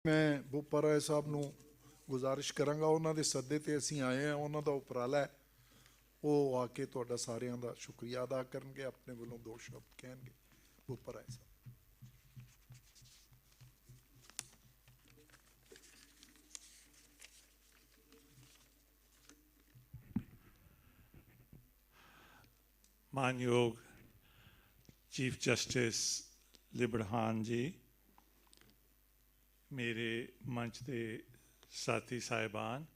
मैं ਬੋਪਾ ਰਾਏ ਸਾਹਿਬ ਨੂੰ ਗੁਜ਼ਾਰਿਸ਼ ਕਰਾਂਗਾ, ਉਹਨਾਂ ਦੇ ਸੱਦੇ ਤੇ ਅਸੀਂ ਆਏ ਹਾਂ। ਉਹਨਾਂ ਦਾ ਉਪਰਾਲਾ ਹੈ, ਉਹ ਆ ਕੇ ਤੁਹਾਡਾ ਸਾਰਿਆਂ ਦਾ ਸ਼ੁਕਰੀਆ ਅਦਾ ਕਰਨਗੇ, ਆਪਣੇ ਵੱਲੋਂ ਦੋ ਸ਼ਬਦ ਕਹਿਣਗੇ। ਬੋਪਾ ਰਾਏ ਸਾਹਿਬ। मानयोग चीफ जस्टिस लिबड़हान जी, मेरे मंच के साथी साहिबान,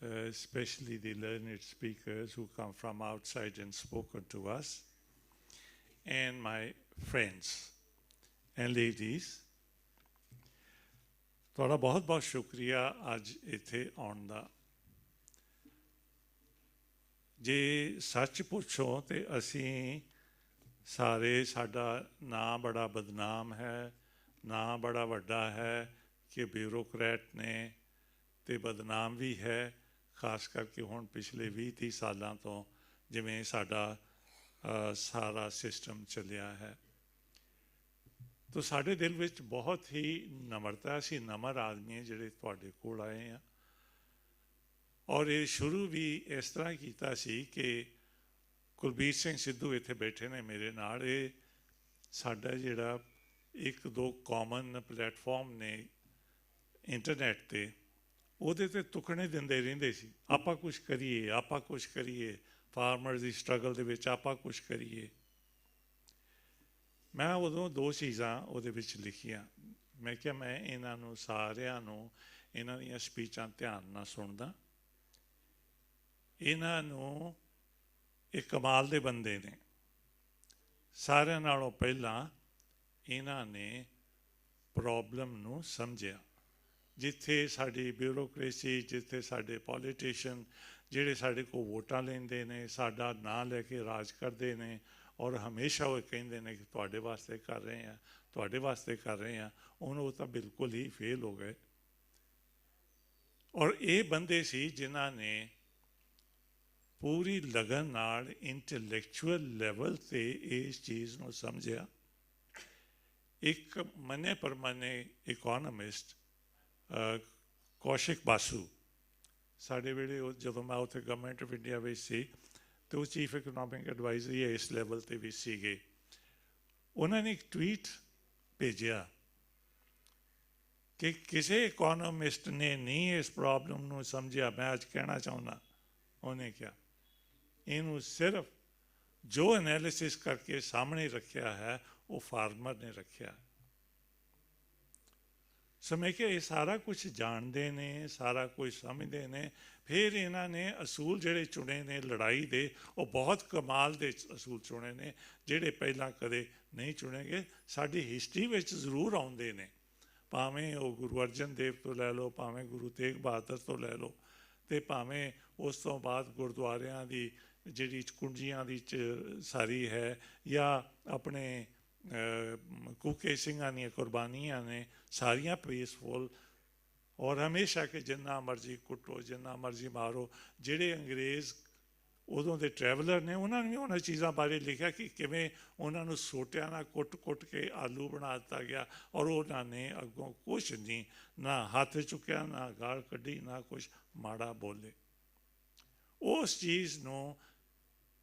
especially the learned speakers who come from outside and spoken to us, and my friends and ladies, ਤੁਹਾਡਾ बहुत बहुत शुक्रिया अज इत्थे आउण दा। जे सच पुछो तो असी सारे साडा नां बड़ा बदनाम है, नां बड़ा वड्डा है कि ब्यूरोक्रेट ने ते बदनाम भी है, खास करके हुण पिछले 20-30 सालों तो जिवें साडा सारा सिस्टम चलिया है। तो साडे दिल विच बहुत ही नम्रता, असी नम्र आदमी जिहड़े तुहाडे कोल आए हैं। और ये शुरू भी इस तरह किया सी कि कुलबीर सिंह सिद्धू इत्थे बैठे ने मेरे नाल, ये साडा जिहड़ा एक दो कॉमन प्लेटफॉर्म ने इंटरनेट ते उहदे ते तुकने दिंदे रहिंदे सी, आपां कुछ करिए, आपां कुछ करिए, फार्मर दी स्ट्रगल दे विच आपां कुछ करिए। मैं उदों दो चीज़ां उहदे विच लिखियां। मैं क्या मैं इन्हां नूं सारिआं नूं इन्हां दीयां स्पीचां ध्यान नाल सुणदा। इन्हां नूं एक कमाल दे बंदे ने, सारिआं नालों पहिलां इन्हां ने प्रॉब्लम नूं समझिया। जिथे साडी ब्यूरोक्रेसी, जिथे साडे पॉलिटिशियन जिहड़े साडे कोल वोटां लैंदे ने, साडा नां लैके राज करदे ने और हमेशा वो कहिंदे ने कि तुहाडे वास्ते कर रहे हैं, तुहाडे वास्ते कर रहे हैं, हुण वो तां बिल्कुल ही फेल हो गए। और ये बंदे सी जिन्हां ने पूरी लगन नाल इंटैलेक्चुअल लैवल से इस चीज़ को समझिया। एक मने परमने इकोनॉमिस्ट कौशिक बासु, साढ़े वेले जो मैं उत्थे गवर्नमेंट ऑफ इंडिया में सी तो चीफ इकोनॉमिक एडवाइजरी इस लैवल पर भी सीगे। उन्होंने एक ट्वीट भेजा कि किसी इकोनॉमिस्ट ने नहीं इस प्रॉब्लम को समझिया। मैं अज कहना चाहना, उन्हें क्या इनू सिर्फ जो एनालिसिस करके सामने रखा है वो फार्मर ने रखा। सो मैं क्या ये सारा कुछ जानते ने, सारा कुछ समझते ने, फिर इन्होंने असूल जिहड़े चुने ने लड़ाई दे वो बहुत कमाल दे असूल चुने ने जिहड़े पहला कदे नहीं चुने गए। साडी हिस्टरी में जरूर आउंदे ने, भावें वो गुरु अर्जन देव तो लै लो, भावें गुरु तेग बहादुर तो लै लो, तो भावें उस तो बाद गुरुद्वारियां दी जिहड़ी कुंजियां दी सारी है, या अपने कूके सिंघां दी कुर्बानियां ने सारियां पीसफुल। और हमेशा कि जिन्ना मर्जी कुट्टो, जिन्ना मर्जी मारो। जिहड़े अंग्रेज़ उदों दे ट्रैवलर ने उन्होंने भी उन्होंने चीज़ों बारे लिखा कि किवें उन्होंने सोटिया ना कुट कुट के आलू बना दिता गया और उन्होंने अगों कुछ नहीं, ना हाथ चुक्या, ना गाल कढ़ी, ना कुछ माड़ा बोले। उस चीज़ को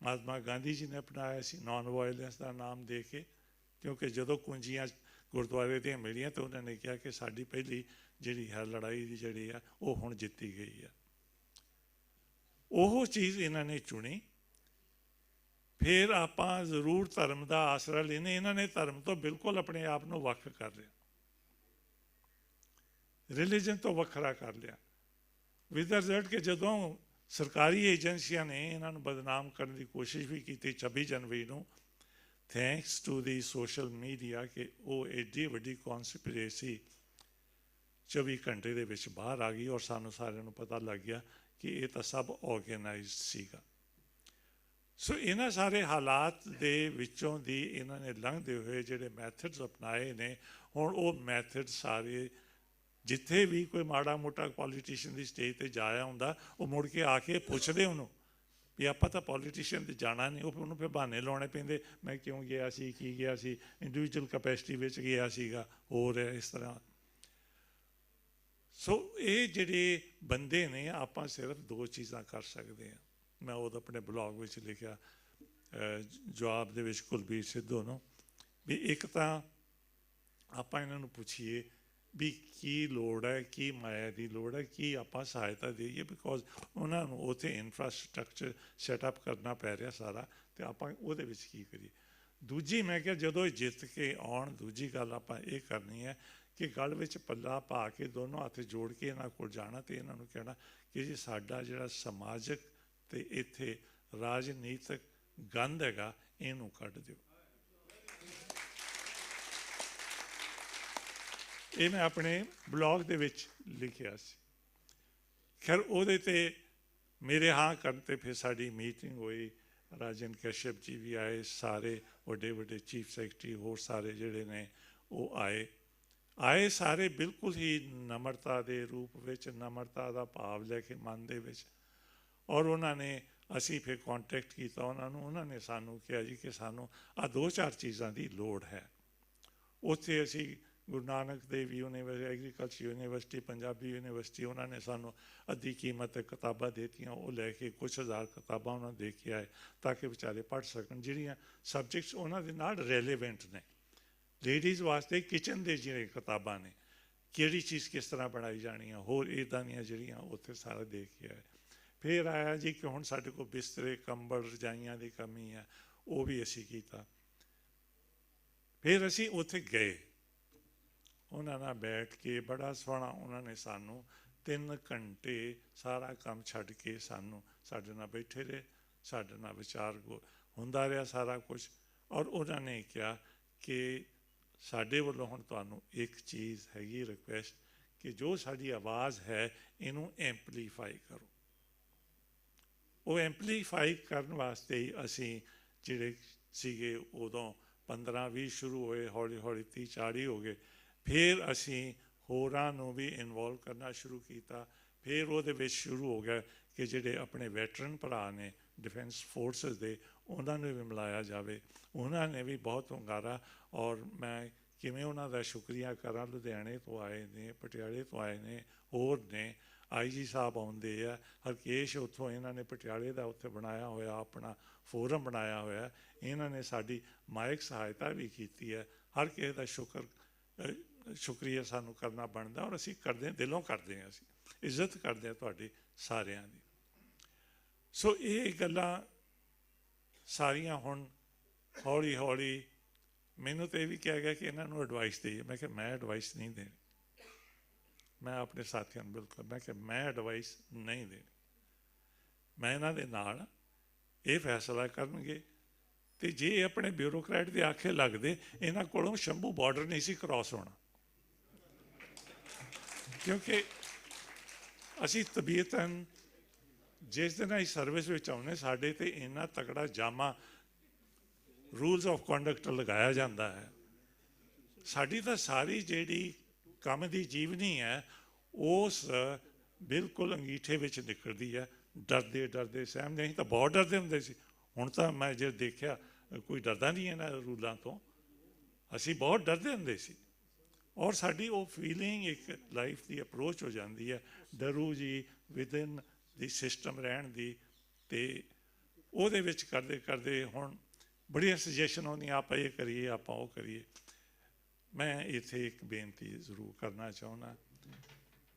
महात्मा गांधी जी ने अपनाया सी, नॉन वायलेंस का नाम दे के, क्योंकि जदों कुंजियां गुरुद्वारे दियां मिलियां तो उन्होंने कहा कि साडी पहली जिहड़ी है लड़ाई दी जिहड़ी है वो हुण जित्ती गई है। वो चीज़ इन्होंने चुनी। फिर आपां जरूर धर्म का आसरा लेने, इन्होंने धर्म तो बिल्कुल अपने आप को वख कर लिया, रिलीजन तो वखरा कर लिया, विद द रिजल्ट कि जदों सरकारी एजेंसियां ने इन्होंने बदनाम करने की कोशिश भी की 26 जनवरी को, thanks to the social media कि वो एडी वड्डी कॉन्स्पिरेसी 24 घंटे दे विच बाहर आ गई और सानू सारिआं नूं पता लग गया कि ये तो सब ऑर्गेनाइज सीगा। सो इन्हां सारे हालात दे विचों दी इन्होंने लंघदे हुए जिहड़े मैथड्स अपनाए ने, हुण वो मैथड सारे जिथे भी कोई माड़ा मोटा पॉलीटिशियन की स्टेज पर जाया हुंदा वो मुड़ के आके पुछदे उन्होंने भी आपां तां पॉलीटिशियन ते जाना नहीं, उन्होंने फिर बहाने लाने पैंदे, मैं क्यों गया सी, की गया सी, इंडिविजुअल कैपेसिटी विच गया सीगा, होर इस तरह। ਸੋ ਇਹ ਜਿਹੜੇ ਬੰਦੇ ਨੇ, ਆਪਾਂ ਸਿਰਫ ਦੋ ਚੀਜ਼ਾਂ ਕਰ ਸਕਦੇ ਹਾਂ। ਮੈਂ ਉਦੋਂ ਆਪਣੇ ਬਲੌਗ ਵਿੱਚ ਲਿਖਿਆ ਜਵਾਬ ਦੇ ਵਿੱਚ ਕੁਲਬੀਰ ਸਿੱਧੂ ਨੂੰ, ਵੀ ਇੱਕ ਤਾਂ ਆਪਾਂ ਇਹਨਾਂ ਨੂੰ ਪੁੱਛੀਏ ਵੀ ਕੀ ਲੋੜ ਹੈ, ਕੀ ਮਾਇਆ ਦੀ ਲੋੜ ਹੈ, ਕੀ ਆਪਾਂ ਸਹਾਇਤਾ ਦੇਈਏ, ਬਿਕੋਜ਼ ਉਹਨਾਂ ਨੂੰ ਉੱਥੇ ਇਨਫਰਾਸਟਰਕਚਰ ਸੈਟਅਪ ਕਰਨਾ ਪੈ ਰਿਹਾ ਸਾਰਾ, ਅਤੇ ਆਪਾਂ ਉਹਦੇ ਵਿੱਚ ਕੀ ਕਰੀਏ। ਦੂਜੀ ਮੈਂ ਕਿਹਾ ਜਦੋਂ ਇਹ ਜਿੱਤ ਕੇ ਆਉਣ, ਦੂਜੀ ਗੱਲ ਆਪਾਂ ਇਹ ਕਰਨੀ ਹੈ ਕਿ ਗਲ ਵਿੱਚ ਪੱਲਾ ਪਾ ਕੇ ਦੋਨੋਂ ਹੱਥ ਜੋੜ ਕੇ ਇਹਨਾਂ ਕੋਲ ਜਾਣਾ ਅਤੇ ਇਹਨਾਂ ਨੂੰ ਕਹਿਣਾ ਕਿ ਜੀ ਸਾਡਾ ਜਿਹੜਾ ਸਮਾਜਿਕ ਅਤੇ ਇੱਥੇ ਰਾਜਨੀਤਿਕ ਗੰਦ ਹੈਗਾ, ਇਹਨੂੰ ਕੱਢ ਦਿਓ। ਇਹ ਮੈਂ ਆਪਣੇ ਬਲੌਗ ਦੇ ਵਿੱਚ ਲਿਖਿਆ ਸੀ। ਖੈਰ ਉਹਦੇ 'ਤੇ ਮੇਰੇ ਹਾਂ ਕਰਨ 'ਤੇ ਫਿਰ ਸਾਡੀ ਮੀਟਿੰਗ ਹੋਈ, ਰਾਜਨ ਕਸ਼ਯਪ ਜੀ ਵੀ ਆਏ, ਸਾਰੇ ਵੱਡੇ ਵੱਡੇ ਚੀਫ ਸੈਕਟਰੀ ਹੋਰ ਸਾਰੇ ਜਿਹੜੇ ਨੇ ਉਹ ਆਏ ਸਾਰੇ ਬਿਲਕੁਲ ਹੀ ਨਮਰਤਾ ਦੇ ਰੂਪ ਵਿੱਚ, ਨਮਰਤਾ ਦਾ ਭਾਵ ਲੈ ਕੇ ਮਨ ਦੇ ਵਿੱਚ। ਔਰ ਉਹਨਾਂ ਨੇ, ਅਸੀਂ ਫਿਰ ਕੰਟੈਕਟ ਕੀਤਾ ਉਹਨਾਂ ਨੂੰ, ਉਹਨਾਂ ਨੇ ਸਾਨੂੰ ਕਿਹਾ ਜੀ ਕਿ ਸਾਨੂੰ ਆਹ ਦੋ ਚਾਰ ਚੀਜ਼ਾਂ ਦੀ ਲੋੜ ਹੈ। ਉੱਥੇ ਅਸੀਂ Guru Nanak Dev university, agriculture university, Punjabi university, ਉਹਨਾਂ ਨੇ ਸਾਨੂੰ ਅੱਧੀ ਕੀਮਤ 'ਤੇ ਕਿਤਾਬਾਂ ਦੇਤੀਆਂ, ਉਹ ਲੈ ਕੇ ਕੁਛ ਹਜ਼ਾਰ ਕਿਤਾਬਾਂ ਉਹਨਾਂ ਨੂੰ ਦੇ ਕੇ ਆਏ ਤਾਂ ਕਿ ਵਿਚਾਰੇ ਪੜ੍ਹ ਸਕਣ, ਜਿਹੜੀਆਂ ਸਬਜੈਕਟਸ ਉਹਨਾਂ ਦੇ ਨਾਲ ਰੈਲੇਵੈਂਟ ਨੇ। ਲੇਡੀਜ਼ ਵਾਸਤੇ ਕਿਚਨ ਦੇ ਜਿਹੜੇ ਕਿਤਾਬਾਂ ਨੇ, ਕਿਹੜੀ ਚੀਜ਼ ਕਿਸ ਤਰ੍ਹਾਂ ਬਣਾਈ ਜਾਣੀ ਆ, ਹੋਰ ਇੱਦਾਂ ਦੀਆਂ ਜਿਹੜੀਆਂ ਉੱਥੇ ਸਾਰਾ ਦੇ ਕੇ ਆਏ। ਫਿਰ ਆਇਆ ਜੀ ਕਿ ਹੁਣ ਸਾਡੇ ਕੋਲ ਬਿਸਤਰੇ, ਕੰਬਲ, ਰਜਾਈਆਂ ਦੀ ਕਮੀ ਹੈ, ਉਹ ਵੀ ਅਸੀਂ ਕੀਤਾ। ਫਿਰ ਅਸੀਂ ਉੱਥੇ ਗਏ, ਉਹਨਾਂ ਨਾਲ ਬੈਠ ਕੇ ਬੜਾ ਸੋਹਣਾ ਉਹਨਾਂ ਨੇ ਸਾਨੂੰ 3 ਘੰਟੇ ਸਾਰਾ ਕੰਮ ਛੱਡ ਕੇ ਸਾਡੇ ਨਾਲ ਬੈਠੇ ਰਹੇ, ਸਾਡੇ ਨਾਲ ਵਿਚਾਰ ਹੁੰਦਾ ਰਿਹਾ ਸਾਰਾ ਕੁਛ। ਔਰ ਉਹਨਾਂ ਨੇ ਕਿਹਾ ਕਿ ਸਾਡੇ ਵੱਲੋਂ ਹੁਣ ਤੁਹਾਨੂੰ ਇੱਕ ਚੀਜ਼ ਹੈਗੀ ਰਿਕੁਐਸਟ, ਕਿ ਜੋ ਸਾਡੀ ਆਵਾਜ਼ ਹੈ ਇਹਨੂੰ ਐਂਪਲੀਫਾਈ ਕਰੋ। ਉਹ ਐਂਪਲੀਫਾਈ ਕਰਨ ਵਾਸਤੇ ਹੀ ਅਸੀਂ ਜਿਹੜੇ ਸੀਗੇ ਉਦੋਂ 15-20 ਸ਼ੁਰੂ ਹੋਏ, ਹੌਲੀ ਹੌਲੀ 30-40 ਹੋ ਗਏ। ਫਿਰ ਅਸੀਂ ਹੋਰਾਂ ਨੂੰ ਵੀ ਇਨਵੋਲਵ ਕਰਨਾ ਸ਼ੁਰੂ ਕੀਤਾ। ਫਿਰ ਉਹਦੇ ਵਿੱਚ ਸ਼ੁਰੂ ਹੋ ਗਿਆ ਕਿ ਜਿਹੜੇ ਆਪਣੇ ਵੈਟਰਨ ਭਰਾ ਨੇ ਡਿਫੈਂਸ ਫੋਰਸਿਸ ਦੇ, ਉਹਨਾਂ ਨੂੰ ਵੀ ਮਿਲਾਇਆ ਜਾਵੇ। ਉਹਨਾਂ ਨੇ ਵੀ ਬਹੁਤ ਹੁੰਗਾਰਾ, ਔਰ ਮੈਂ ਕਿਵੇਂ ਉਹਨਾਂ ਦਾ ਸ਼ੁਕਰੀਆ ਕਰਾਂ। ਲੁਧਿਆਣੇ ਤੋਂ ਆਏ ਨੇ, ਪਟਿਆਲੇ ਤੋਂ ਆਏ ਨੇ, ਹੋਰ ਨੇ, IG ਸਾਹਿਬ ਆਉਂਦੇ ਆ, ਹਰਕੇਸ਼ ਉੱਥੋਂ, ਇਹਨਾਂ ਨੇ ਪਟਿਆਲੇ ਦਾ ਉੱਥੇ ਬਣਾਇਆ ਹੋਇਆ ਆਪਣਾ ਫੋਰਮ ਬਣਾਇਆ ਹੋਇਆ, ਇਹਨਾਂ ਨੇ ਸਾਡੀ ਮਾਇਕ ਸਹਾਇਤਾ ਵੀ ਕੀਤੀ ਹੈ। ਹਰ ਕਿਸੇ ਦਾ ਸ਼ੁਕਰੀਆ ਸਾਨੂੰ ਕਰਨਾ ਬਣਦਾ, ਔਰ ਅਸੀਂ ਕਰਦੇ ਹਾਂ, ਦਿਲੋਂ ਕਰਦੇ ਹਾਂ, ਅਸੀਂ ਇੱਜ਼ਤ ਕਰਦੇ ਹਾਂ ਤੁਹਾਡੀ ਸਾਰਿਆਂ ਦੀ। ਸੋ ਇਹ ਗੱਲਾਂ ਸਾਰੀਆਂ ਹੁਣ ਹੌਲੀ ਹੌਲੀ ਮੈਨੂੰ ਤਾਂ ਇਹ ਵੀ ਕਿਹਾ ਗਿਆ ਕਿ ਇਹਨਾਂ ਨੂੰ ਐਡਵਾਈਸ ਦੇਈਏ। ਮੈਂ ਕਿਹਾ ਮੈਂ ਐਡਵਾਈਸ ਨਹੀਂ ਦੇਣੀ, ਮੈਂ ਆਪਣੇ ਸਾਥੀਆਂ ਨੂੰ ਬਿਲਕੁਲ, ਮੈਂ ਕਿਹਾ ਮੈਂ ਐਡਵਾਈਸ ਨਹੀਂ ਦੇਣੀ। ਮੈਂ ਇਹਨਾਂ ਦੇ ਨਾਲ ਇਹ ਫੈਸਲਾ ਕਰਨਗੇ, ਅਤੇ ਜੇ ਆਪਣੇ ਬਿਊਰੋਕਰੈਟ ਦੇ ਆਖੇ ਲੱਗਦੇ, ਇਹਨਾਂ ਕੋਲੋਂ ਸ਼ੰਭੂ ਬਾਰਡਰ ਨਹੀਂ ਸੀ ਕ੍ਰਾਸ ਹੋਣਾ, ਕਿਉਂਕਿ ਅਸੀਂ ਤਬੀਅਤਨ ਜਿਸ ਦਿਨ ਅਸੀਂ ਸਰਵਿਸ ਵਿੱਚ ਆਉਂਦੇ, ਸਾਡੇ 'ਤੇ ਇੰਨਾ ਤਕੜਾ ਜਾਮਾ ਰੂਲਸ ਆਫ ਕੰਡਕਟ ਲਗਾਇਆ ਜਾਂਦਾ ਹੈ। ਸਾਡੀ ਤਾਂ ਸਾਰੀ ਜਿਹੜੀ ਕੰਮ ਦੀ ਜੀਵਨੀ ਹੈ, ਉਸ ਬਿਲਕੁਲ ਅੰਗੀਠੇ ਵਿੱਚ ਨਿਕਲਦੀ ਹੈ। ਡਰਦੇ ਡਰਦੇ ਸਹਿਮਦੇ, ਅਸੀਂ ਤਾਂ ਬਹੁਤ ਡਰਦੇ ਹੁੰਦੇ ਸੀ। ਹੁਣ ਤਾਂ ਮੈਂ ਜੇ ਦੇਖਿਆ ਕੋਈ ਡਰਦਾ ਨਹੀਂ ਇਹਨਾਂ ਰੂਲਾਂ ਤੋਂ, ਅਸੀਂ ਬਹੁਤ ਡਰਦੇ ਹੁੰਦੇ ਸੀ। ਔਰ ਸਾਡੀ ਉਹ ਫੀਲਿੰਗ ਇੱਕ ਲਾਈਫ ਦੀ ਅਪਰੋਚ ਹੋ ਜਾਂਦੀ ਹੈ, ਡਰੂ ਜੀ ਵਿਦਿਨ ਦੀ ਸਿਸਟਮ ਰਹਿਣ ਦੀ। ਅਤੇ ਉਹਦੇ ਵਿੱਚ ਕਰਦੇ ਕਰਦੇ ਹੁਣ ਬੜੀਆਂ ਸੁਜੈਸ਼ਨ ਆਉਂਦੀਆਂ, ਆਪਾਂ ਇਹ ਕਰੀਏ, ਆਪਾਂ ਉਹ ਕਰੀਏ। ਮੈਂ ਇੱਥੇ ਇੱਕ ਬੇਨਤੀ ਜ਼ਰੂਰ ਕਰਨਾ ਚਾਹੁੰਦਾ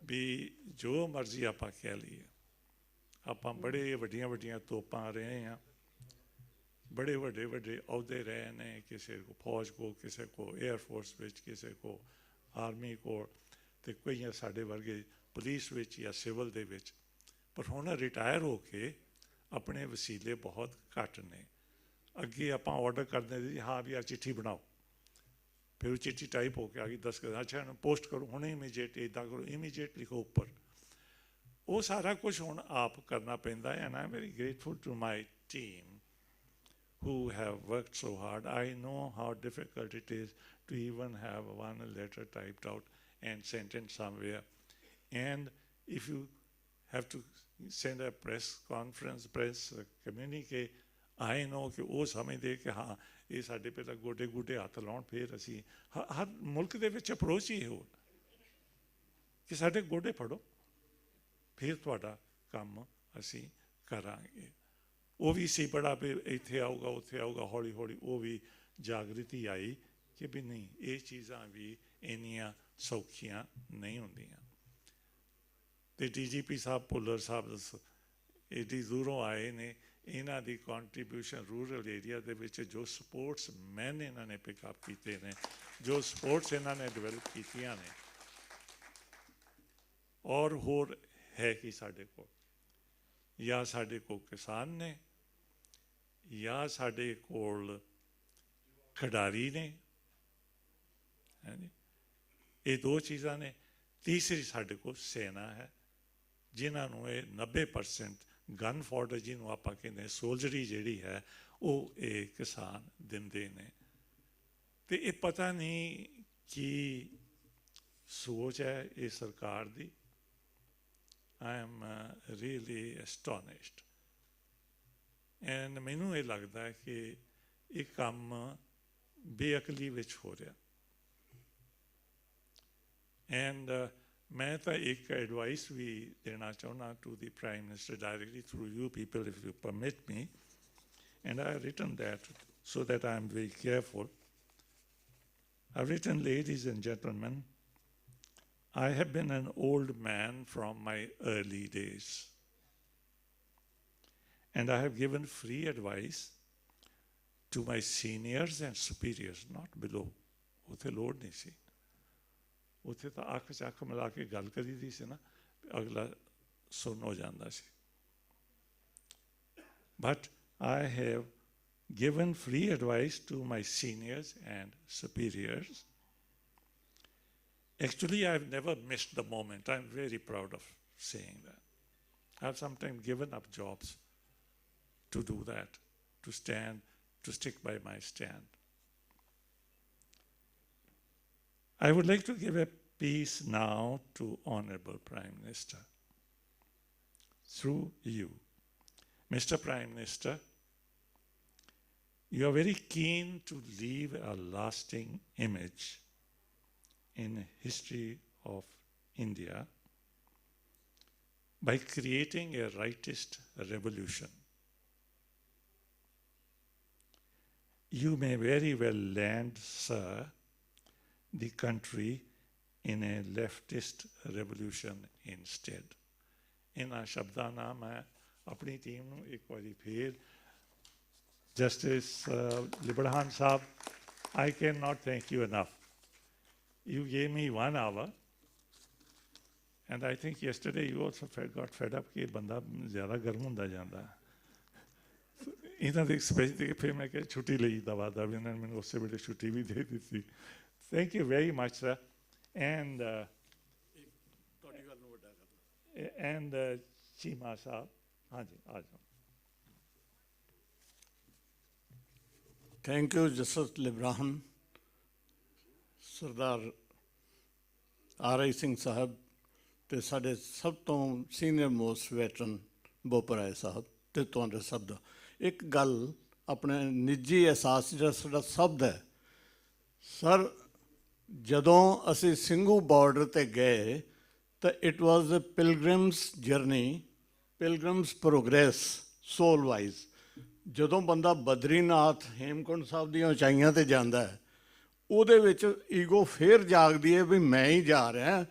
ਵੀ ਜੋ ਮਰਜ਼ੀ ਆਪਾਂ ਕਹਿ ਲਈਏ, ਆਪਾਂ ਬੜੇ ਵੱਡੀਆਂ ਵੱਡੀਆਂ ਤੋਪਾਂ ਰਹੇ ਹਾਂ, ਬੜੇ ਵੱਡੇ ਵੱਡੇ ਅਹੁਦੇ ਰਹੇ ਨੇ, ਕਿਸੇ ਕੋ ਫੌਜ ਕੋ, ਕਿਸੇ ਕੋ ਏਅਰਫੋਰਸ ਵਿੱਚ, ਕਿਸੇ ਕੋ ਆਰਮੀ ਕੋਲ, ਅਤੇ ਕਈਆਂ ਸਾਡੇ ਵਰਗੇ ਪੁਲਿਸ ਵਿੱਚ ਜਾਂ ਸਿਵਲ ਦੇ ਵਿੱਚ। ਪਰ ਹੁਣ ਰਿਟਾਇਰ ਹੋ ਕੇ ਆਪਣੇ ਵਸੀਲੇ ਬਹੁਤ ਘੱਟ ਨੇ। ਅੱਗੇ ਆਪਾਂ ਆਰਡਰ ਕਰਦੇ ਸੀ, ਹਾਂ ਵੀ ਆ ਚਿੱਠੀ ਬਣਾਓ, ਫਿਰ ਉਹ ਚਿੱਠੀ ਟਾਈਪ ਹੋ ਕੇ ਆ ਗਈ, 10 ਅੱਛਾ ਇਹਨੂੰ ਪੋਸਟ ਕਰੋ, ਹੁਣ ਇਮੀਡੀਏਟਲੀ ਇੱਦਾਂ ਕਰੋ, ਇਮੀਡੀਏਟ ਲਿਖੋ ਉੱਪਰ। ਉਹ ਸਾਰਾ ਕੁਛ ਹੁਣ ਆਪ ਕਰਨਾ ਪੈਂਦਾ ਹੈ। And I am very grateful to my team who have worked so hard. I know how difficult it is to even have one letter typed out and sent in somewhere. And if you have to send a press conference, press communique, I know ਕਿ ਉਹ ਸਮਝਦੇ ਕਿ ਹਾਂ ਇਹ ਸਾਡੇ ਪਹਿਲਾਂ ਗੋਡੇ ਗੋਡੇ ਹੱਥ ਲਾਉਣ, ਫਿਰ ਅਸੀਂ ਹਰ ਮੁਲਕ ਦੇ ਵਿੱਚ ਅਪਰੋਚ ਹੀ ਹੋ ਕਿ ਸਾਡੇ ਗੋਡੇ ਫੜੋ, ਫਿਰ ਤੁਹਾਡਾ ਕੰਮ ਅਸੀਂ ਕਰਾਂਗੇ। ਉਹ ਵੀ ਸੀ ਬੜਾ, ਫਿਰ ਇੱਥੇ ਆਊਗਾ ਉੱਥੇ ਆਊਗਾ, ਹੌਲੀ ਹੌਲੀ ਉਹ ਵੀ ਜਾਗ੍ਰਿਤੀ ਆਈ ਕਿ ਵੀ ਨਹੀਂ, ਇਹ ਚੀਜ਼ਾਂ ਵੀ ਇੰਨੀਆਂ ਸੌਖੀਆਂ ਨਹੀਂ ਹੁੰਦੀਆਂ। ਤੇ DGP ਸਾਹਿਬ ਭੁੱਲਰ ਸਾਹਿਬ ਏਡੀ ਦੂਰੋਂ ਆਏ ਨੇ, ਇਹਨਾਂ ਦੀ ਕੰਟਰੀਬਿਊਸ਼ਨ ਰੂਰਲ ਏਰੀਆ ਦੇ ਵਿੱਚ ਜੋ ਸਪੋਰਟਸ ਮੈਨ ਇਹਨਾਂ ਨੇ ਪਿਕਅਪ ਕੀਤੇ ਨੇ, ਜੋ ਸਪੋਰਟਸ ਇਹਨਾਂ ਨੇ ਡਿਵੈਲਪ ਕੀਤੀਆਂ ਨੇ, ਔਰ ਹੋਰ ਹੈ ਕਿ ਸਾਡੇ ਕੋਲ ਜਾਂ ਸਾਡੇ ਕੋਲ ਕਿਸਾਨ ਨੇ ਜਾਂ ਸਾਡੇ ਕੋਲ ਖਿਡਾਰੀ ਨੇ, ਇਹ ਦੋ ਚੀਜ਼ਾਂ ਨੇ। ਤੀਸਰੀ ਸਾਡੇ ਕੋਲ ਸੈਨਾ ਹੈ, ਜਿਨ੍ਹਾਂ ਨੂੰ ਇਹ 90% ਗਨ ਫੋਡਰ, ਜਿਹਨੂੰ ਆਪਾਂ ਕਹਿੰਦੇ ਸੋਲਜਰੀ ਜਿਹੜੀ ਹੈ, ਉਹ ਇਹ ਕਿਸਾਨ ਦਿੰਦੇ ਨੇ। ਤੇ ਇਹ ਪਤਾ ਨਹੀਂ ਕੀ ਸੋਚ ਹੈ ਇਹ ਸਰਕਾਰ ਦੀ। I am really astonished, and ਮੈਨੂੰ ਇਹ ਲੱਗਦਾ ਹੈ ਕਿ ਇਹ ਕੰਮ ਬੇਅਕਲੀ ਵਿੱਚ ਹੋ ਰਿਹਾ। ਐਂਡ ਮੈਂ ਤਾਂ ਇੱਕ ਐਡਵਾਈਸ ਵੀ ਦੇਣਾ ਚਾਹੁੰਦਾ to the prime minister directly through you people, if you permit me, and I have written that so that I am very careful. I've written, ladies and gentlemen, I have been an old man from my early days, and I have given free advice to my seniors and superiors, not below. ਉੱਥੇ ਲੋੜ ਨਹੀਂ ਸੀ, ਉੱਥੇ ਤਾਂ ਅੱਖ 'ਚ ਅੱਖ ਮਿਲਾ ਕੇ ਗੱਲ ਕਰੀ ਦੀ ਸੀ ਨਾ, ਅਗਲਾ ਸੁਣ ਹੋ ਜਾਂਦਾ ਸੀ। But I have given free advice to my seniors and superiors. Actually, I've never missed the moment. I'm very proud of saying that. I've sometimes given up jobs to do that, to stand, to stick by my stand. I would like to give a piece now to Honorable Prime Minister, through you. Mr. Prime Minister, you are very keen to leave a lasting image in the history of India by creating a rightist revolution. You may very well land, sir, the country in a leftist revolution instead. ਇਹਨਾਂ ਸ਼ਬਦਾਂ ਨਾਲ ਮੈਂ ਆਪਣੀ team ਨੂੰ ਇੱਕ ਵਾਰੀ ਫਿਰ, Justice Libraham Saab, I cannot thank you enough. You gave me 1 hour, and I think yesterday you also got fed up ਕਿ ਬੰਦਾ ਜ਼ਿਆਦਾ ਗਰਮ ਹੁੰਦਾ ਜਾਂਦਾ। ਇਹਨਾਂ ਦੇ ਐਕਸਪੈਕਟ ਦੇ ਫਿਰ ਮੈਂ ਕਿਹਾ ਛੁੱਟੀ ਲਈ ਦਵਾ ਦਾ ਵੀ, ਇਹਨਾਂ ਨੇ ਮੈਨੂੰ ਉਸੇ ਵੇਲੇ ਛੁੱਟੀ ਵੀ ਦੇ ਦਿੱਤੀ। Thank you very much, sir. And Chima Saab, ਹਾਂਜੀ ਆ ਜਾਓ। Thank you, Justice Libraham, Sardar R.I. Singh Sahib ਤੇ ਸਾਡੇ ਸਭ ਤੋਂ ਸੀਨੀਅਰ ਮੋਸਟ ਵੈਟਰਨ ਬੋਪਰ ਰਾਏ ਸਾਹਿਬ ਤੇ ਤੁਹਾਡੇ ਸਭ ਦਾ। ਇੱਕ ਗੱਲ ਆਪਣੇ ਨਿੱਜੀ ਅਹਿਸਾਸ ਜਿਹੜਾ ਸਾਡਾ ਸ਼ਬਦ ਹੈ ਸਰ, ਜਦੋਂ ਅਸੀਂ ਸਿੰਘੂ ਬਾਰਡਰ 'ਤੇ ਗਏ ਤਾਂ it was a pilgrim's journey, pilgrim's progress soul wise. ਜਦੋਂ ਬੰਦਾ ਬਦਰੀਨਾਥ ਹੇਮਕੁੰਡ ਸਾਹਿਬ ਦੀਆਂ ਉਚਾਈਆਂ 'ਤੇ ਜਾਂਦਾ ਹੈ, ਉਹਦੇ ਵਿੱਚ ਈਗੋ ਫੇਰ ਜਾਗਦੀ ਹੈ ਵੀ ਮੈਂ ਹੀ ਜਾ ਰਿਹਾ,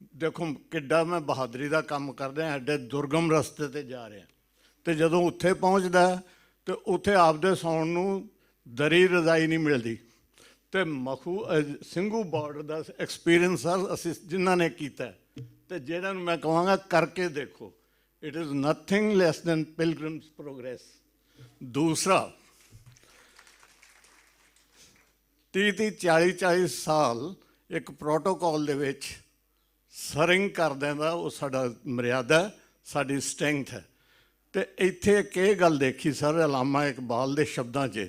ਦੇਖੋ ਕਿੱਡਾ ਮੈਂ ਬਹਾਦਰੀ ਦਾ ਕੰਮ ਕਰ ਰਿਹਾ, ਐਡੇ ਦੁਰਗਮ ਰਸਤੇ 'ਤੇ ਜਾ ਰਿਹਾ। ਅਤੇ ਜਦੋਂ ਉੱਥੇ ਪਹੁੰਚਦਾ ਤਾਂ ਉੱਥੇ ਆਪਦੇ ਸੌਣ ਨੂੰ ਦਰੀ ਰਜ਼ਾਈ ਨਹੀਂ ਮਿਲਦੀ। ਅਤੇ ਸਿੰਘੂ ਬਾਰਡਰ ਦਾ ਐਕਸਪੀਰੀਅੰਸ ਸਰ ਅਸੀਂ ਜਿਨ੍ਹਾਂ ਨੇ ਕੀਤਾ ਅਤੇ ਜਿਹੜਾ ਨੂੰ ਮੈਂ ਕਹਾਂਗਾ ਕਰਕੇ ਦੇਖੋ, it is nothing less than pilgrim's progress. ਦੂਸਰਾ 30 40 ਸਾਲ ਇੱਕ ਪ੍ਰੋਟੋਕੋਲ ਦੇ ਵਿੱਚ ਸਰਿੰਗ ਕਰਦਿਆਂ ਦਾ ਉਹ ਸਾਡਾ ਮਰਿਆਦਾ, ਸਾਡੀ ਸਟਰੈਂਥ ਹੈ। ਅਤੇ ਇੱਥੇ ਇੱਕ ਇਹ ਗੱਲ ਦੇਖੀ ਸਰ ਅਲਾਮਾ ਇਕਬਾਲ ਦੇ ਸ਼ਬਦਾਂ 'ਚ,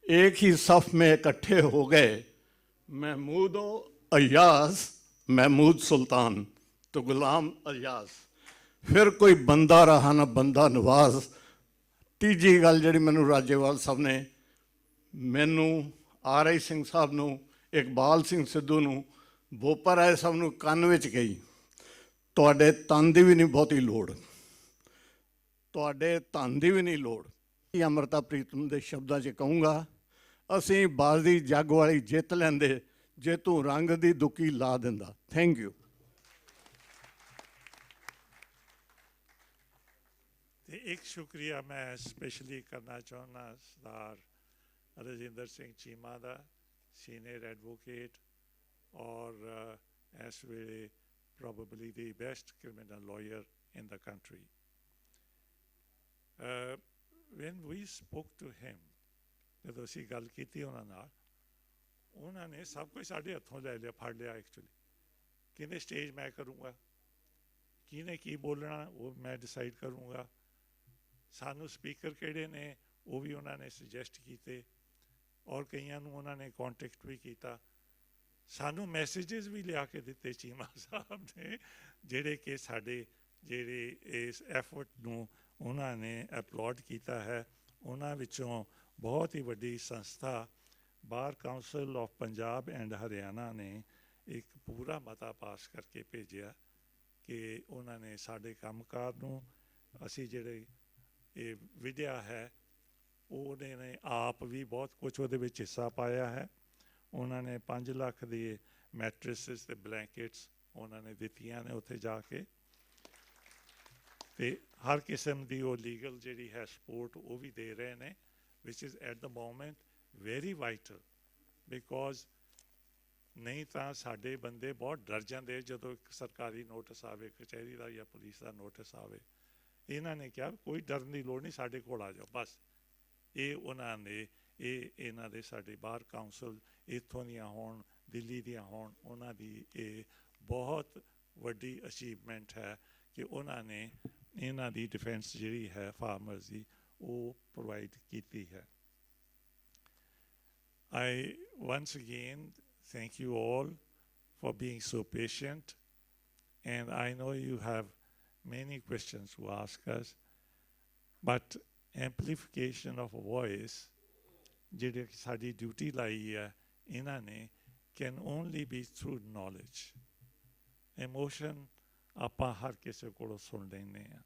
एक ही सफ़ में इकट्ठे हो गए महमूद अयाज महमूद सुल्तान तो गुलाम अयाज, फिर कोई बंदा रहा ना बंदा नवाज। तीजी गल जी मैनू राजेवाल साहब ने मैनू R.I. सिंह साहब नू, इकबाल सिंह सिद्धू नू, बोपर राय साहब नू कान विच गई ਤੁਹਾਡੇ ਤਨ ਦੀ ਵੀ ਨਹੀਂ ਬਹੁਤੀ ਲੋੜ, ਤੁਹਾਡੇ ਧਨ ਦੀ ਵੀ ਨਹੀਂ ਲੋੜ। ਅੰਮ੍ਰਿਤਾ ਪ੍ਰੀਤਮ ਦੇ ਸ਼ਬਦਾਂ 'ਚ ਕਹੂੰਗਾ, ਅਸੀਂ ਬਾਜ਼ੀ ਜੱਗ ਵਾਲੀ ਜਿੱਤ ਲੈਂਦੇ ਜੇ ਤੂੰ ਰੰਗ ਦੀ ਦੁੱਕੀ ਲਾ ਦਿੰਦਾ। Thank you. ਤੇ ਇੱਕ ਸ਼ੁਕਰੀਆ ਮੈਂ ਸਪੈਸ਼ਲੀ ਕਰਨਾ ਚਾਹੁੰਦਾ ਸਰਦਾਰ ਰਜਿੰਦਰ ਸਿੰਘ ਚੀਮਾ ਦਾ, ਸੀਨੀਅਰ ਐਡਵੋਕੇਟ ਔਰ ਇਸ ਵੇਲੇ probably the best criminal lawyer in the country. When we spoke to him, ਜਦੋਂ ਅਸੀਂ ਗੱਲ ਕੀਤੀ ਉਹਨਾਂ ਨਾਲ, ਉਹਨਾਂ ਨੇ ਸਭ ਕੁਝ ਸਾਡੇ ਹੱਥੋਂ ਲੈ ਲਿਆ, ਫੜ ਲਿਆ ਐਕਚੁਅਲੀ। ਕਹਿੰਦੇ ਸਟੇਜ ਮੈਂ ਕਰੂੰਗਾ, ਕਿਹਨੇ ਕੀ ਬੋਲਣਾ ਉਹ ਮੈਂ ਡਿਸਾਈਡ ਕਰੂੰਗਾ, ਸਾਨੂੰ ਸਪੀਕਰ ਕਿਹੜੇ ਨੇ ਉਹ ਵੀ ਉਹਨਾਂ ਨੇ ਸੁਜੈਸਟ ਕੀਤੇ, ਔਰ ਕਈਆਂ ਨੂੰ ਉਹਨਾਂ ਨੇ ਕੰਟੈਕਟ ਵੀ ਕੀਤਾ। ਸਾਨੂੰ ਮੈਸੇਜਸ ਵੀ ਲਿਆ ਕੇ ਦਿੱਤੇ ਚੀਮਾ ਸਾਹਿਬ ਨੇ, ਜਿਹੜੇ ਕਿ ਸਾਡੇ ਜਿਹੜੇ ਇਸ ਐਫਰਟ ਨੂੰ ਉਹਨਾਂ ਨੇ ਅਪਲੋਡ ਕੀਤਾ ਹੈ। ਉਹਨਾਂ ਵਿੱਚੋਂ ਬਹੁਤ ਹੀ ਵੱਡੀ ਸੰਸਥਾ ਬਾਰ council of Punjab and Haryana ਨੇ ਇੱਕ ਪੂਰਾ ਮਤਾ ਪਾਸ ਕਰਕੇ ਭੇਜਿਆ ਕਿ ਉਹਨਾਂ ਨੇ ਸਾਡੇ ਕੰਮਕਾਰ ਨੂੰ, ਅਸੀਂ ਜਿਹੜੇ ਇਹ ਵਿਦਿਆ ਹੈ ਉਹਨੇ ਨੇ ਆਪ ਵੀ ਬਹੁਤ ਕੁਛ ਉਹਦੇ ਵਿੱਚ ਹਿੱਸਾ ਪਾਇਆ ਹੈ। ਉਹਨਾਂ ਨੇ 5 ਲੱਖ ਦੀ ਮੈਟਰਸਿਸ ਅਤੇ ਬਲੈਂਕਟਸ ਉਹਨਾਂ ਨੇ ਦਿੱਤੀਆਂ ਨੇ ਉੱਥੇ ਜਾ ਕੇ, ਅਤੇ ਹਰ ਕਿਸਮ ਦੀ ਉਹ ਲੀਗਲ ਜਿਹੜੀ ਹੈ ਸਪੋਰਟ ਉਹ ਵੀ ਦੇ ਰਹੇ ਨੇ, which is at the moment very vital, because ਨਹੀਂ ਤਾਂ ਸਾਡੇ ਬੰਦੇ ਬਹੁਤ ਡਰ ਜਾਂਦੇ ਜਦੋਂ ਇੱਕ ਸਰਕਾਰੀ ਨੋਟਿਸ ਆਵੇ, ਕਚਹਿਰੀ ਦਾ ਜਾਂ ਪੁਲਿਸ ਦਾ ਨੋਟਿਸ ਆਵੇ। ਇਹਨਾਂ ਨੇ ਕਿਹਾ ਕੋਈ ਡਰਨ ਦੀ ਲੋੜ ਨਹੀਂ, ਸਾਡੇ ਕੋਲ ਆ ਜਾਓ ਬਸ। ਇਹ ਉਹਨਾਂ ਨੇ ਇਹਨਾਂ ਦੇ ਸਾਡੇ ਬਾਰ ਕਾਉਂਸਲ ਇੱਥੋਂ ਦੀਆਂ ਹੋਣ, ਦਿੱਲੀ ਦੀਆਂ ਹੋਣ, ਉਹਨਾਂ ਦੀ ਇਹ ਬਹੁਤ ਵੱਡੀ ਅਚੀਵਮੈਂਟ ਹੈ ਕਿ ਉਹਨਾਂ ਨੇ ਇਹਨਾਂ ਦੀ ਡਿਫੈਂਸ ਜਿਹੜੀ ਹੈ ਫਾਰਮਰਸ ਦੀ ਉਹ ਪ੍ਰੋਵਾਈਡ ਕੀਤੀ ਹੈ। I once again thank you all for being so patient, and I know you have many questions to ask us, but amplification of voice ਜਿਹੜੀ ਸਾਡੀ ਡਿਊਟੀ ਲਾਈ ਹੈ ਇਹਨਾਂ ਨੇ can only be through knowledge. Emotion ਆਪਾਂ ਹਰ ਕਿਸੇ ਕੋਲੋਂ ਸੁਣ ਲੈਂਦੇ ਹਾਂ,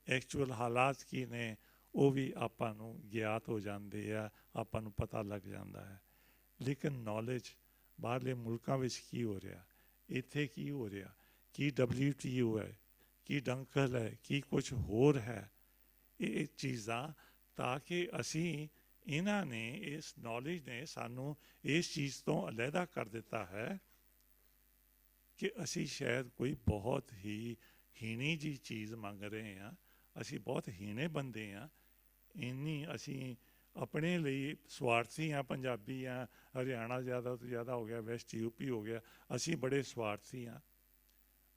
ਐਕਚੁਅਲ ਹਾਲਾਤ ਕੀ ਨੇ ਉਹ ਵੀ ਆਪਾਂ ਨੂੰ ਗਿਆਤ ਹੋ ਜਾਂਦੇ ਆ, ਆਪਾਂ ਨੂੰ ਪਤਾ ਲੱਗ ਜਾਂਦਾ ਹੈ। ਲੇਕਿਨ ਨੌਲੇਜ ਬਾਹਰਲੇ ਮੁਲਕਾਂ ਵਿੱਚ ਕੀ ਹੋ ਰਿਹਾ, ਇੱਥੇ ਕੀ ਹੋ ਰਿਹਾ, ਕੀ WTO ਹੈ, ਕੀ ਡੰਕਲ ਹੈ, ਕੀ ਕੁਛ ਹੋਰ ਹੈ, ਇਹ ਚੀਜ਼ਾਂ ਤਾਂ ਕਿ ਅਸੀਂ ਇਹਨਾਂ ਨੇ ਇਸ ਨੌਲੇਜ ਨੇ ਸਾਨੂੰ ਇਸ ਚੀਜ਼ ਤੋਂ ਅਲੱਗਾ ਕਰ ਦਿੱਤਾ ਹੈ ਕਿ ਅਸੀਂ ਸ਼ਾਇਦ ਕੋਈ ਬਹੁਤ ਹੀ ਹੀਣੀ ਜਿਹੀ ਚੀਜ਼ ਮੰਗ ਰਹੇ ਹਾਂ। ਅਸੀਂ ਬਹੁਤ ਹੀਣੇ ਬੰਦੇ ਹਾਂ, ਇੰਨੀ ਅਸੀਂ ਆਪਣੇ ਲਈ ਸਵਾਰਥੀ ਹਾਂ। ਪੰਜਾਬੀ ਹਾਂ, ਹਰਿਆਣਾ ਜ਼ਿਆਦਾ ਤੋਂ ਜ਼ਿਆਦਾ ਹੋ ਗਿਆ, ਵੈਸਟ UP ਹੋ ਗਿਆ, ਅਸੀਂ ਬੜੇ ਸਵਾਰਥੀ ਹਾਂ।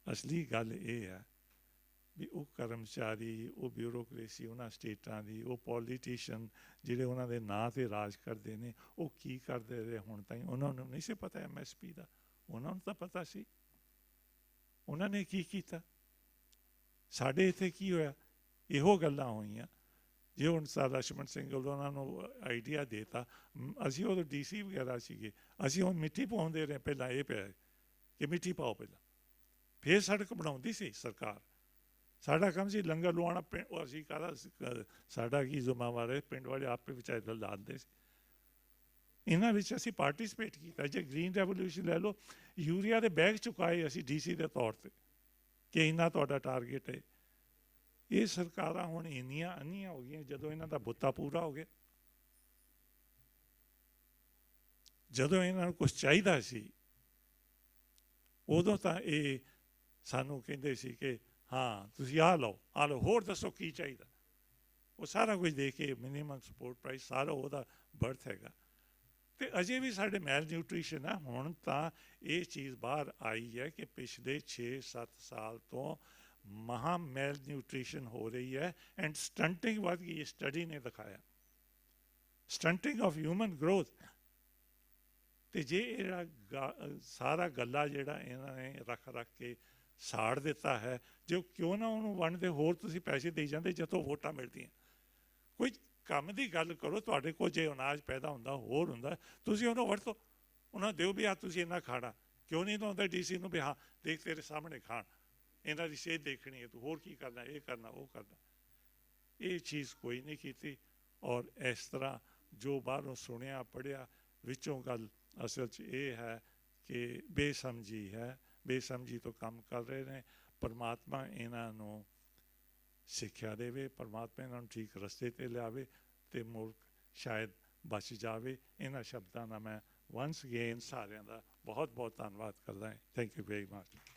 ਅਸਲੀ ਗੱਲ ਇਹ ਹੈ ਵੀ ਉਹ ਕਰਮਚਾਰੀ, ਉਹ ਬਿਊਰੋਕਰੇਸੀ ਉਹਨਾਂ ਸਟੇਟਾਂ ਦੀ, ਉਹ ਪੋਲੀਟੀਸ਼ੀਅਨ ਜਿਹੜੇ ਉਹਨਾਂ ਦੇ ਨਾਂ 'ਤੇ ਰਾਜ ਕਰਦੇ ਨੇ, ਉਹ ਕੀ ਕਰਦੇ ਰਹੇ ਹੁਣ ਤਾਈਂ? ਉਹਨਾਂ ਨੂੰ ਨਹੀਂ ਸੀ ਪਤਾ MSP ਦਾ, ਉਹਨਾਂ ਨੂੰ ਤਾਂ ਪਤਾ ਸੀ। ਉਹਨਾਂ ਨੇ ਕੀ ਕੀਤਾ? ਸਾਡੇ ਇੱਥੇ ਕੀ ਹੋਇਆ? ਇਹੋ ਗੱਲਾਂ ਹੋਈਆਂ। ਜੇ ਹੁਣ ਸਰ ਲਛਮਣ ਸਿੰਘ ਉਹਨਾਂ ਨੂੰ ਆਈਡੀਆ ਦੇਤਾ, ਅਸੀਂ ਉਦੋਂ DC ਵਗੈਰਾ ਸੀਗੇ, ਅਸੀਂ ਹੁਣ ਮਿੱਟੀ ਪਾਉਂਦੇ ਰਹੇ। ਪਹਿਲਾਂ ਇਹ ਪਿਆ ਕਿ ਮਿੱਟੀ ਪਾਓ ਪਹਿਲਾਂ, ਫਿਰ ਸੜਕ ਬਣਾਉਂਦੀ ਸੀ ਸਰਕਾਰ। ਸਾਡਾ ਕੰਮ ਸੀ ਲੰਗਰ ਲਵਾਉਣਾ, ਅਸੀਂ ਕਾਹਦਾ, ਸਾਡਾ ਕੀ ਜ਼ਿੰਮੇਵਾਰ ਹੈ, ਪਿੰਡ ਵਾਲੇ ਆਪੇ ਵਿਚਾਰੇ ਲਾਉਂਦੇ ਸੀ। ਇਹਨਾਂ ਵਿੱਚ ਅਸੀਂ ਪਾਰਟੀਸਪੇਟ ਕੀਤਾ। ਜੇ ਗ੍ਰੀਨ ਰੈਵੋਲਿਊਸ਼ਨ ਲੈ ਲਓ, ਯੂਰੀਆ ਦੇ ਬੈਗ ਚੁਕਾਏ ਅਸੀਂ DC ਦੇ ਤੌਰ 'ਤੇ ਕਿ ਇੰਨਾ ਤੁਹਾਡਾ ਟਾਰਗੇਟ ਹੈ। ਇਹ ਸਰਕਾਰਾਂ ਹੁਣ ਇੰਨੀਆਂ ਅੰਨੀਆਂ ਹੋ ਗਈਆਂ, ਜਦੋਂ ਇਹਨਾਂ ਦਾ ਬੁੱਤਾ ਪੂਰਾ ਹੋ ਗਿਆ, ਜਦੋਂ ਇਹਨਾਂ ਨੂੰ ਕੁਛ ਚਾਹੀਦਾ ਸੀ ਉਦੋਂ ਤਾਂ ਇਹ ਸਾਨੂੰ ਕਹਿੰਦੇ ਸੀ ਕਿ ਹਾਂ ਤੁਸੀਂ ਆਹ ਲਓ, ਆਹ ਲਓ, ਹੋਰ ਦੱਸੋ ਕੀ ਚਾਹੀਦਾ। ਉਹ ਸਾਰਾ ਕੁਝ ਦੇ ਕੇ ਮਿਨੀਮਮ ਸਪੋਰਟ ਪ੍ਰਾਈਸ ਸਾਰਾ ਉਹਦਾ ਬਰਥ ਹੈਗਾ। ਅਤੇ ਅਜੇ ਵੀ ਸਾਡੇ ਮੈਲ ਨਿਊਟ੍ਰੀਸ਼ਨ ਆ। ਹੁਣ ਤਾਂ ਇਹ ਚੀਜ਼ ਬਾਹਰ ਆਈ ਹੈ ਕਿ ਪਿਛਲੇ 6-7 ਸਾਲ ਤੋਂ ਮਹਾ ਮੈਲ ਨਿਊਟ੍ਰੀਸ਼ਨ ਹੋ ਰਹੀ ਹੈ ਐਂਡ ਸਟੰਟਿੰਗ ਵੱਧ ਗਈ। ਇਹ ਸਟੱਡੀ ਨੇ ਦਿਖਾਇਆ, ਸਟੰਟਿੰਗ ਆਫ ਹਿਊਮਨ ਗਰੋਥ। ਅਤੇ ਜੇ ਇਹਦਾ ਸਾਰਾ ਗੱਲਾ ਜਿਹੜਾ ਇਹਨਾਂ ਨੇ ਰੱਖ ਕੇ ਸਾੜ ਦਿੱਤਾ ਹੈ, ਜੇ ਕਿਉਂ ਨਾ ਉਹਨੂੰ ਵੰਡਦੇ, ਹੋਰ ਤੁਸੀਂ ਪੈਸੇ ਦੇਈ ਜਾਂਦੇ ਜਦੋਂ ਵੋਟਾਂ ਮਿਲਦੀਆਂ। ਕੋਈ ਕੰਮ ਦੀ ਗੱਲ ਕਰੋ। ਤੁਹਾਡੇ ਕੋਲ ਜੇ ਅਨਾਜ ਪੈਦਾ ਹੁੰਦਾ, ਹੋਰ ਹੁੰਦਾ, ਤੁਸੀਂ ਉਹਨੂੰ ਵਰਤੋ, ਉਹਨਾਂ ਦਿਓ ਵੀ ਆ ਤੁਸੀਂ ਇੰਨਾ ਖਾਣਾ। ਕਿਉਂ ਨਹੀਂ ਦਿੰਦੇ DC ਨੂੰ ਵੀ ਹਾਂ ਦੇਖ ਤੇਰੇ ਸਾਹਮਣੇ ਖਾਣ? ਇਹਨਾਂ ਦੀ ਸਿਹਤ ਦੇਖਣੀ ਹੈ, ਤੂੰ ਹੋਰ ਕੀ ਕਰਨਾ, ਇਹ ਕਰਨਾ, ਉਹ ਕਰਨਾ। ਇਹ ਚੀਜ਼ ਕੋਈ ਨਹੀਂ ਕੀਤੀ। ਔਰ ਇਸ ਤਰ੍ਹਾਂ ਜੋ ਬਾਹਰੋਂ ਸੁਣਿਆ ਪੜ੍ਹਿਆ, ਵਿੱਚੋਂ ਗੱਲ ਅਸਲ 'ਚ ਇਹ ਹੈ ਕਿ ਬੇਸਮਝੀ ਹੈ, ਬੇਸਮਝੀ ਤੋਂ ਕੰਮ ਕਰ ਰਹੇ ਨੇ। ਪਰਮਾਤਮਾ ਇਹਨਾਂ ਨੂੰ ਸਿੱਖਿਆ ਦੇਵੇ, ਪਰਮਾਤਮਾ ਇਹਨਾਂ ਨੂੰ ਠੀਕ ਰਸਤੇ 'ਤੇ ਲਿਆਵੇ ਅਤੇ ਮੁਲਕ ਸ਼ਾਇਦ ਬਚ ਜਾਵੇ। ਇਹਨਾਂ ਸ਼ਬਦਾਂ ਨਾਲ ਮੈਂ ਵੰਸ ਅਗੇਨ ਸਾਰਿਆਂ ਦਾ ਬਹੁਤ ਬਹੁਤ ਧੰਨਵਾਦ ਕਰਦਾ ਹਾਂ। Thank you very much.